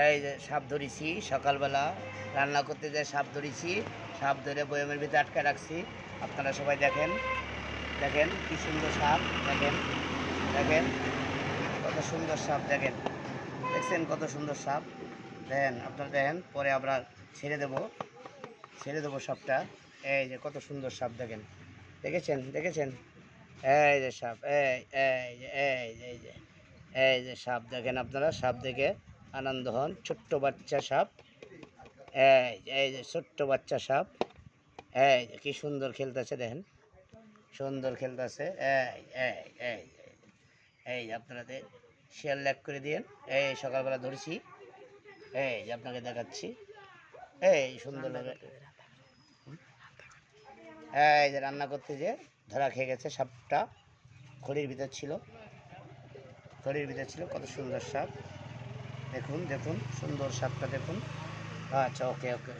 এই যে সাপ ধরেছি সকালবেলা, রান্না করতে যে সাপ ধরেছি, সাপ ধরে বয়ামের ভিতরে আটকে রাখছি। আপনারা সবাই দেখেন, দেখেন কি সুন্দর সাপ, দেখেন দেখেন কত সুন্দর সাপ, দেখেন দেখছেন কত সুন্দর সাপ। দেখেন আপনারা দেখেন, পরে আমরা ছেড়ে দেবো সাপটা। এই যে কত সুন্দর সাপ, দেখেন দেখেছেন দেখেছেন। এই যে সাপ, এই যে সাপ, দেখেন আপনারা সাপ দেখে আনন্দ হন। ছোট্ট বাচ্চা সাপ, এই যে ছোট্ট বাচ্চা সাপ, এই যে কি সুন্দর খেলতেছে, দেখেন সুন্দর খেলতেছে। এই এই এই এই যে আপনারা শেয়ার ল্যাক করে দিয়েন। এই সকালবেলা ধরেছি, এই যে আপনাকে দেখাচ্ছি, এই সুন্দরভাবে। এই যে রান্না করতে যে ধরা খেয়ে গেছে সাপটা, খড়ির ভিতর ছিল কত সুন্দর সাপ। দেখুন দেখুন সুন্দর সাপটা দেখুন। আচ্ছা, ওকে ওকে।